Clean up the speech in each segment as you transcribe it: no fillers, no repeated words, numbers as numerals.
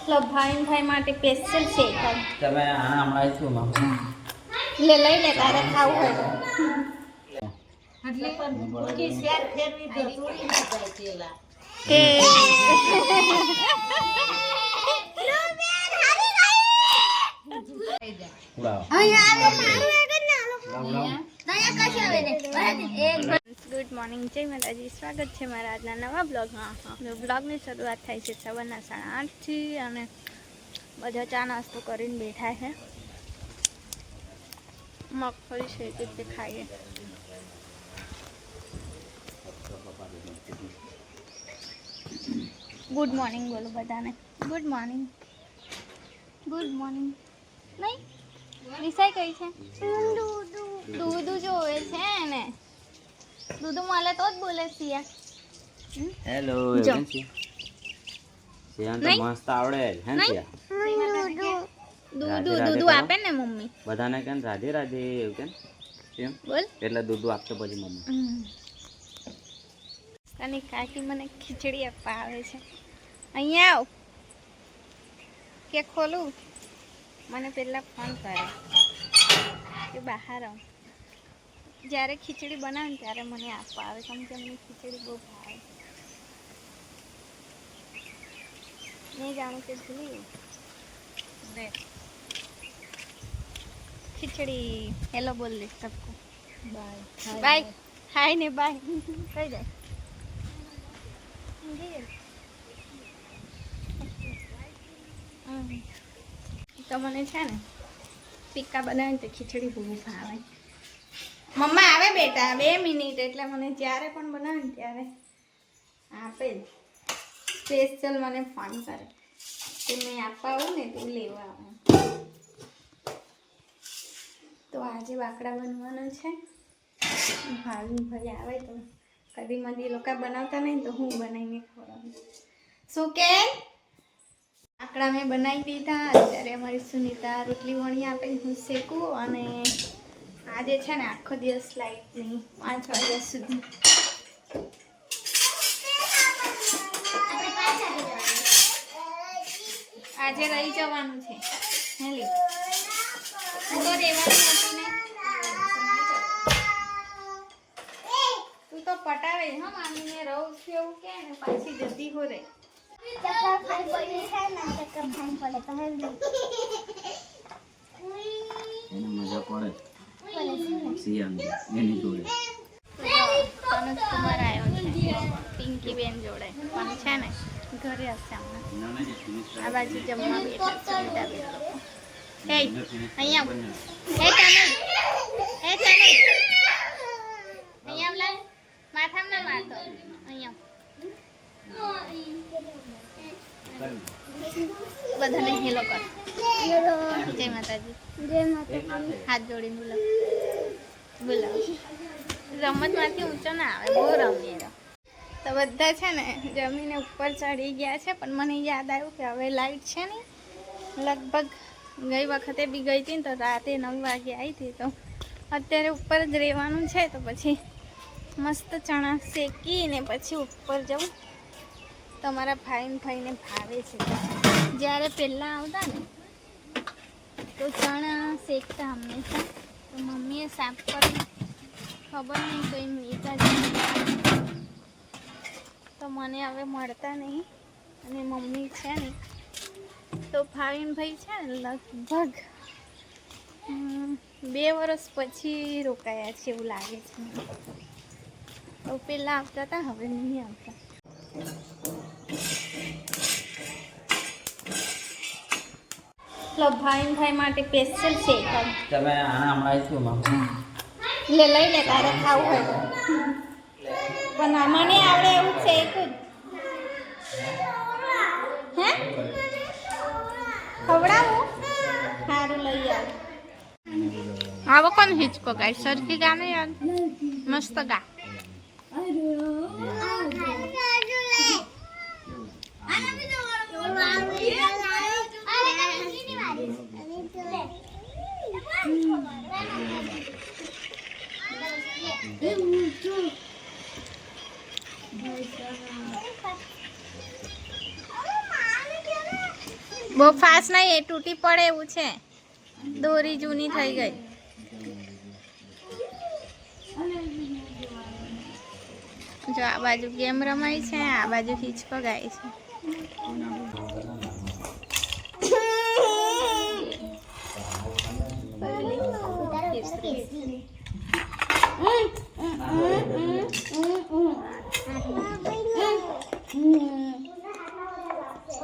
લો ભાઈ માટે સ્પેશિયલ છે તમે હમણાં આવીશું લે લઈ લે તારે ખાવું હોય તો. એટલે પણ ભૂકી શેર ફેરવી દો થોડી ના જાય પેલા કે ગુડ મોર્નિંગ જય માતાજી, સ્વાગત છે મારા આજના નવા બ્લોગમાં. બ્લોગની શરૂઆત થાય છે સવારના 8:30થી અને બધા ચા નાસ્તો કરીને બેઠા છે. મગફળી શેકી તે ખાઈએ. ગુડ મોર્નિંગ બોલો બધાને. Good morning. Good morning. નહીં વિષય કઈ છે? દૂધું જોવે છે ને. દૂધું મળે તો જ બોલે સિયા. હેલો જો. સિયાન તો મસ્ત આવડે હે ને સિયા? દૂધું આપે ને મમ્મી બધાને કેમ રાધે રાધે એવું કેમ કેમ બોલ. એટલે દૂધ આપતો પછી મમ્મી. અને કાકી મને ખીચડી આપવા આવે છે. અહીંયા આવ કે ખોલું. મને પહેલાં ફોન કરે કે બહાર આવ. જ્યારે ખીચડી બનાવે ને ત્યારે મને આપવા આવે, કેમ કે મને ખીચડી બહુ ભાવે. નહીં જાણું કે ભૂલી દે ખીચડી. હેલો બોલ દે સબકો. Bye bye. હાય ને બાય કઈ જાય. તો મને છે ને પિક્કા બનાવે તો ખીચડી બહુ ભાવે. મમ્મા આવે બેટા 2 મિનિટ. એટલે મને જ્યારે પણ બનાવે ને ત્યારે આપે જ. સ્પેશિયલ મને ફોન કરે કે મેં આપવા આવું ને તું લેવા આવે. તો આજે બાકડા બનવાનો છે. ભાઈ આવે તો કદી મદી લોકો બનાવતા નહીં તો હું બનાવીને ખવડાવું. શું કે આકડા મેં બનાવી દીધા. અત્યારે અમારી સુનીતા રોટલી વણી આપે, હું શેકું. અને આજે છે ને આખો દિવસ લાઈટ નહીં, 5 વાગ્યા સુધી. આજે રહી જવાનું છે. હેલી તો રહેવાનું હતું ને. તું તો પટાવે હા મામીને રહું છું એવું કે ને પાછી જતી હો રે. એને મજા પડે સિયાન એની જોડે. તનુજ કુમાર આવ્યો છે પિંકી બેન જોડે, પણ છે ને ઘરે હશે હમણાં. આ બાજુ જમવા બેઠા છે બધા બેન લોકો. હે અહીંયા હે તનુજ, હે તનુજ અહીંયા લાવ. માથામાં ના મારતો. અહીંયા બધાને હેલો કર. જય માતાજી. જય માતાજી. હાથ જોડીને બોલો. બોલાવ. રમતમાંથી ઊંચો ના આવે, બહુ રમીએ. તો બધા છે ને જમીને ઉપર ચડી ગયા છે. પણ મને યાદ આવ્યું કે હવે લાઈટ છે ને, લગભગ ગઈ વખતે બી ગઈ હતી ને તો રાતે 9 વાગે આવી હતી. તો અત્યારે ઉપર જ રહેવાનું છે. તો પછી મસ્ત ચણા શેકીને પછી ઉપર જવું. તમારા ભાઈને ભાવે છે. જ્યારે પહેલાં આવતા ને તો ચણા શેકતા હંમેશા. તો મમ્મીએ સાફ કરી ખબર નહીં કંઈ મીઠા છે તો મને હવે મળતા નહીં. અને મમ્મી છે ને તો ભાઈ છે ને લગભગ 2 વર્ષ પછી રોકાયા છે એવું લાગે છે. તો પહેલાં આવતા હતા, હવે નહીં આવતા. લો ભાઈ માટે સ્પેશિયલ છે. તમે હમણાં આવીશું લે લઈ લે તારે ખાવું હોય તો. પણ મને આવડે એવું છે એક જ. હે ખવડાવું? સારું લઈ આવ. આવો કોણ હિચકો ગાય? સરખી ગા ને યાર, મસ્ત ગા. બહુ ફાસ્ટ નહીં, એ તૂટી પડે એવું છે, દોરી જૂની થઈ ગઈ. જો આ બાજુ ગેમ રમાય છે, આ બાજુ હિચકો ગાય છે.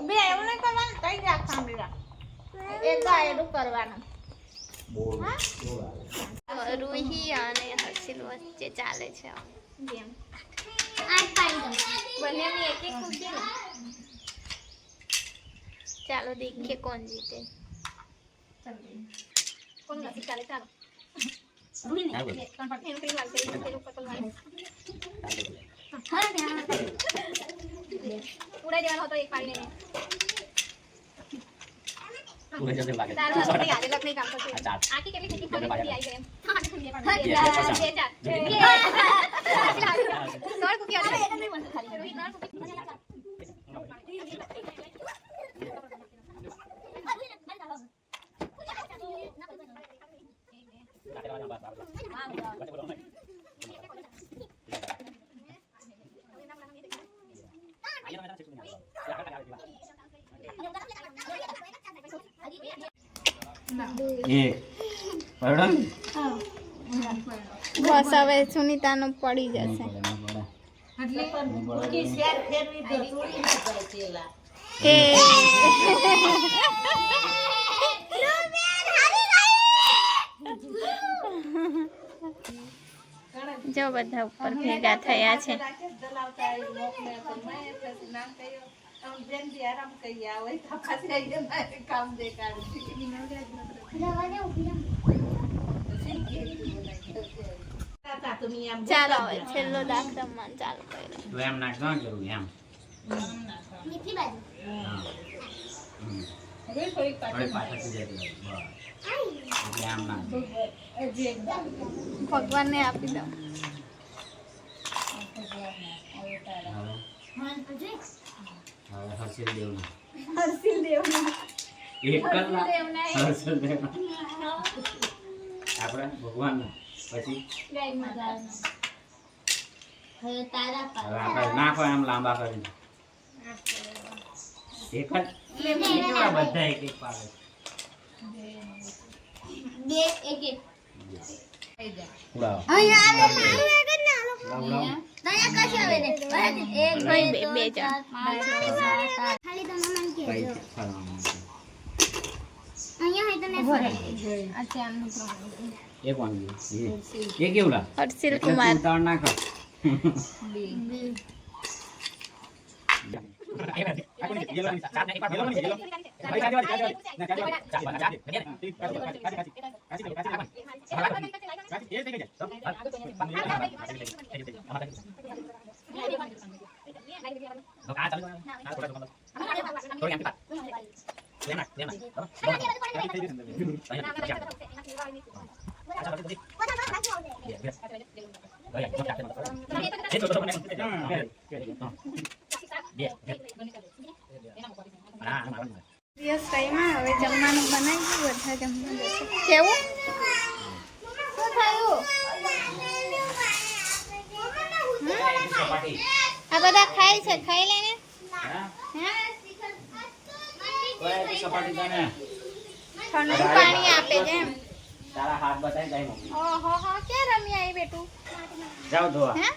બે એવું નહીં કરવાનું, કઈ રાખ સાંભળી એક ગાયડું કરવાનું. રૂહી અને હર્ષિલ વચ્ચે ચાલે છે ગેમ. બંનેની એક એક મૂકી ને. ચાલો દેખીએ કોણ જીતે. કોણ નથી ચાલે, ચાલો. ઉડાઈ દેવાનો હતો એક પાડીને. આખી કેટલી આવી બસ હવે સુનીતાનું પડી જશે. એટલે પણ ભૂકી શેર ફેરવી દો, તોડી ના જાય પેલા. જો બધા ઉપર ભેગા થયા છે. ચાલો હવે છેલ્લો દાખ રમવાનું ચાલુ કર્યો. એમ નાખવા જરૂર એમ ભગવાનને આપી દઉં. હર્ષિલ દેવ આપણે ભગવાન પછી આપણે નાખો એમ લાંબા કરીને એક જ બધા એક એક પાડે. હર્ષિલ કુમાર. હવે જમવાનું બનાવી ગયું, બધા જમવા જશે. કેવું શું થયું? આ બધા ખાય છે, ખાઈ લેને. ઠંડુ પાણી આપે છે એમ. તારા હાથ બતાવી જાય મમ્મી. ઓહો હો, ક્યાં રમી આવી બેટું? જાઓ ધોવા. હે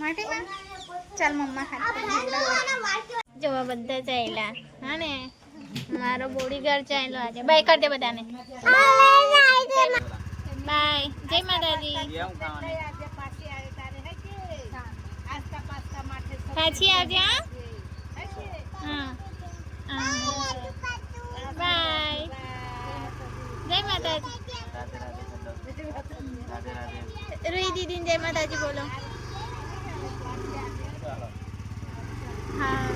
માટીમાં? ચાલ મમ્મા હાથ જોવા બધા ચાલ્યા. હા ને મારો બોડીગાર્ડ ચાલ્યો આજે. બાય કરી દે બધાને. બાય. જય માતાજી. પાછી આવજે. હા બાય. જય માતાજી. રૂહી દીદીને જય માતાજી બોલો. હા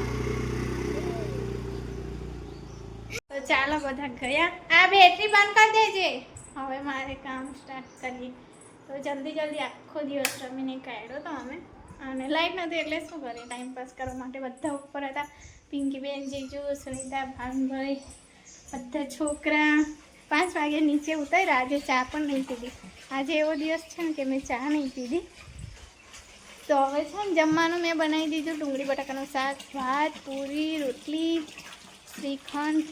તો ચાલો બધા ગયા. આ બેટરી બંધ કરી દેજે. હવે મારે કામ સ્ટાર્ટ કરીએ. તો જલ્દી જલ્દી આખો દિવસ રમીને કાઢ્યો તો અમે. અને લાઈટ નથી એટલે શું કરીએ, ટાઈમ પાસ કરવા માટે બધા ઉપર હતા. પિંકીબેન, જીજુ, સુનિતા, ભાનભાઈ, બધા છોકરા 5 વાગે નીચે ઉતર્યા. આજે ચા પણ નહીં પીધી. આજે એવો દિવસ છે ને કે મેં ચા નહીં પીધી. તો હવે છે ને જમવાનું મેં બનાવી દીધું. ડુંગળી બટાકાનું શાક, ભાત, પૂરી, રોટલી, શ્રીખંડ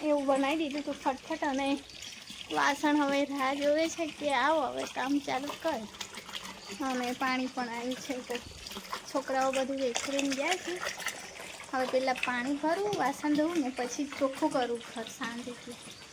એવું બનાવી દીધું તું ફટફટ. અને વાસણ હવે રાહ જોવે છે કે આવો હવે કામ ચાલુ કર. અને પાણી પણ આવ્યું છે તો છોકરાઓ બધું વેચરીને ગયા છે. હવે પહેલાં પાણી ભરવું, વાસણ ધોવું ને પછી ચોખ્ખું કરવું ઘર શાંતિથી.